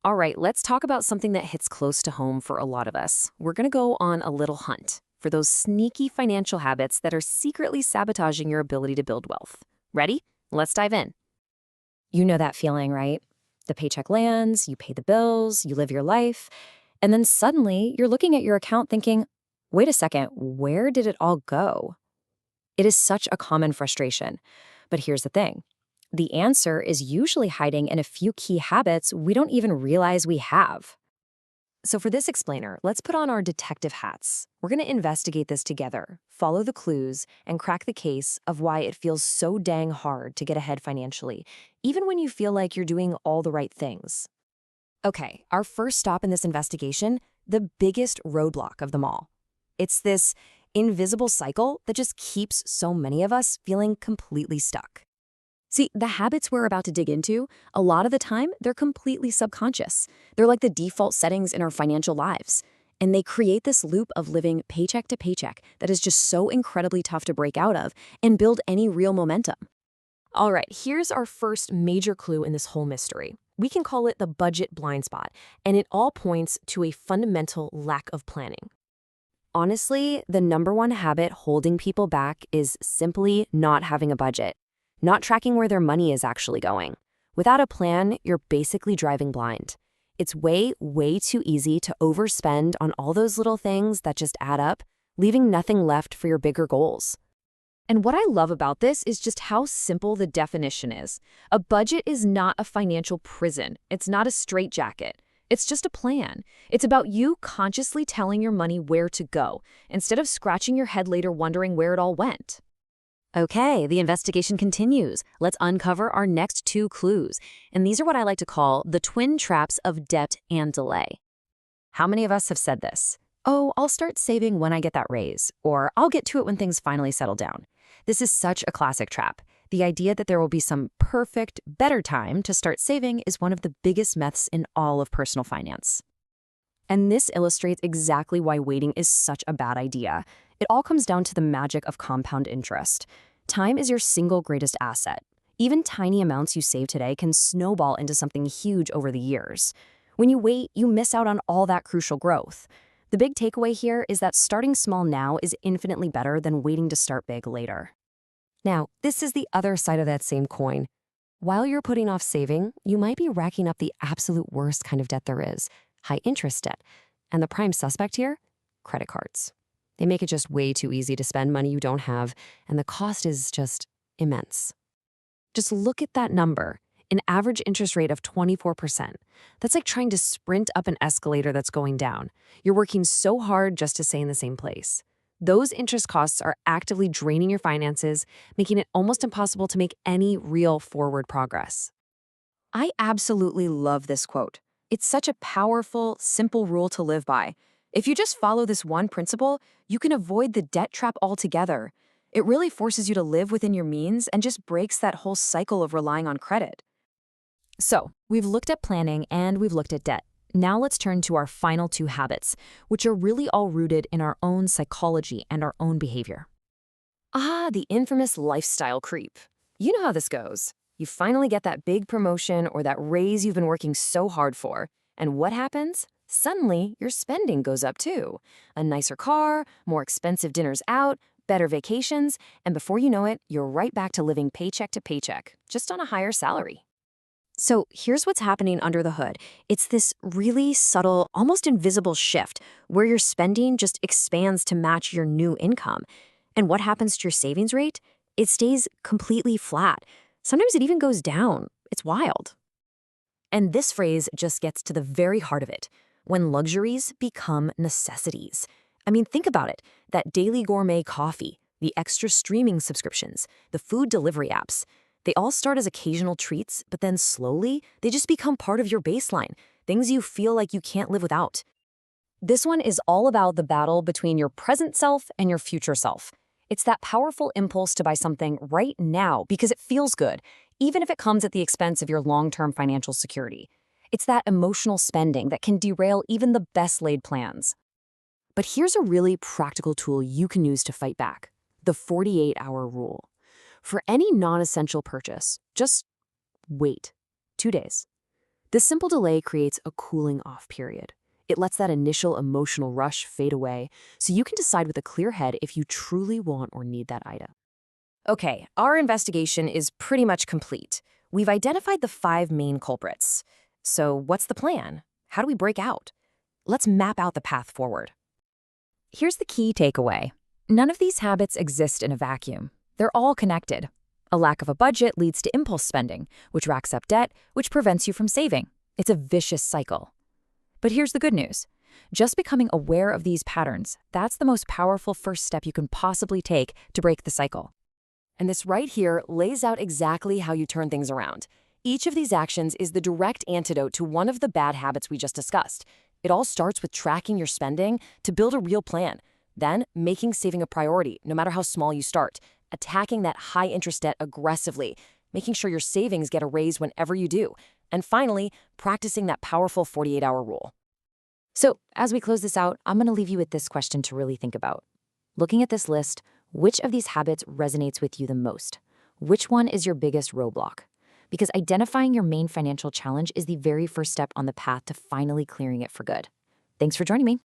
All right, let's talk about something that hits close to home for a lot of us. We're going to go on a little hunt for those sneaky financial habits that are secretly sabotaging your ability to build wealth. Ready? Let's dive in. You know that feeling, right? The paycheck lands, you pay the bills, you live your life, and then suddenly you're looking at your account thinking, wait a second, where did it all go? It is such a common frustration. But here's the thing. The answer is usually hiding in a few key habits we don't even realize we have. So, for this explainer, let's put on our detective hats. We're going to investigate this together, follow the clues, and crack the case of why it feels so dang hard to get ahead financially, even when you feel like you're doing all the right things. Okay, our first stop in this investigation, the biggest roadblock of them all. It's this invisible cycle that just keeps so many of us feeling completely stuck. See, the habits we're about to dig into, a lot of the time, they're completely subconscious. They're like the default settings in our financial lives. And they create this loop of living paycheck to paycheck that is just so incredibly tough to break out of and build any real momentum. All right, here's our first major clue in this whole mystery. We can call it the budget blind spot, and it all points to a fundamental lack of planning. Honestly, the number one habit holding people back is simply not having a budget, not tracking where their money is actually going. Without a plan, you're basically driving blind. It's way, way too easy to overspend on all those little things that just add up, leaving nothing left for your bigger goals. And what I love about this is just how simple the definition is. A budget is not a financial prison. It's not a straitjacket. It's just a plan. It's about you consciously telling your money where to go, instead of scratching your head later wondering where it all went. Okay, the investigation continues. Let's uncover our next two clues. And these are what I like to call the twin traps of debt and delay. How many of us have said this? Oh, I'll start saving when I get that raise, or I'll get to it when things finally settle down. This is such a classic trap. The idea that there will be some perfect, better time to start saving is one of the biggest myths in all of personal finance. And this illustrates exactly why waiting is such a bad idea. It all comes down to the magic of compound interest. Time is your single greatest asset. Even tiny amounts you save today can snowball into something huge over the years. When you wait, you miss out on all that crucial growth. The big takeaway here is that starting small now is infinitely better than waiting to start big later. Now, this is the other side of that same coin. While you're putting off saving, you might be racking up the absolute worst kind of debt there is, high interest debt. And the prime suspect here? Credit cards. They make it just way too easy to spend money you don't have, and the cost is just immense. Just look at that number, an average interest rate of 24%. That's like trying to sprint up an escalator that's going down. You're working so hard just to stay in the same place. Those interest costs are actively draining your finances, making it almost impossible to make any real forward progress. I absolutely love this quote. It's such a powerful, simple rule to live by. If you just follow this one principle, you can avoid the debt trap altogether. It really forces you to live within your means and just breaks that whole cycle of relying on credit. So, we've looked at planning and we've looked at debt. Now let's turn to our final two habits, which are really all rooted in our own psychology and our own behavior. The infamous lifestyle creep. You know how this goes. You finally get that big promotion or that raise you've been working so hard for. And what happens? Suddenly, your spending goes up too. A nicer car, more expensive dinners out, better vacations, and before you know it, you're right back to living paycheck to paycheck, just on a higher salary. So here's what's happening under the hood. It's this really subtle, almost invisible shift where your spending just expands to match your new income. And what happens to your savings rate? It stays completely flat. Sometimes it even goes down. It's wild. And this phrase just gets to the very heart of it. When luxuries become necessities. I mean, think about it. That daily gourmet coffee, the extra streaming subscriptions, the food delivery apps. They all start as occasional treats, but then slowly, they just become part of your baseline, things you feel like you can't live without. This one is all about the battle between your present self and your future self. It's that powerful impulse to buy something right now because it feels good, even if it comes at the expense of your long-term financial security. It's that emotional spending that can derail even the best-laid plans. But here's a really practical tool you can use to fight back: the 48-hour rule. For any non-essential purchase, just wait 2 days. This simple delay creates a cooling off period. It lets that initial emotional rush fade away so you can decide with a clear head if you truly want or need that item. Okay, our investigation is pretty much complete. We've identified the 5 main culprits. So, what's the plan? How do we break out? Let's map out the path forward. Here's the key takeaway. None of these habits exist in a vacuum. They're all connected. A lack of a budget leads to impulse spending, which racks up debt, which prevents you from saving. It's a vicious cycle. But here's the good news. Just becoming aware of these patterns, that's the most powerful first step you can possibly take to break the cycle. And this right here lays out exactly how you turn things around. Each of these actions is the direct antidote to one of the bad habits we just discussed. It all starts with tracking your spending to build a real plan, then making saving a priority, no matter how small you start, attacking that high-interest debt aggressively, making sure your savings get a raise whenever you do, and finally, practicing that powerful 48-hour rule. So, as we close this out, I'm going to leave you with this question to really think about. Looking at this list, which of these habits resonates with you the most? Which one is your biggest roadblock? Because identifying your main financial challenge is the very first step on the path to finally clearing it for good. Thanks for joining me.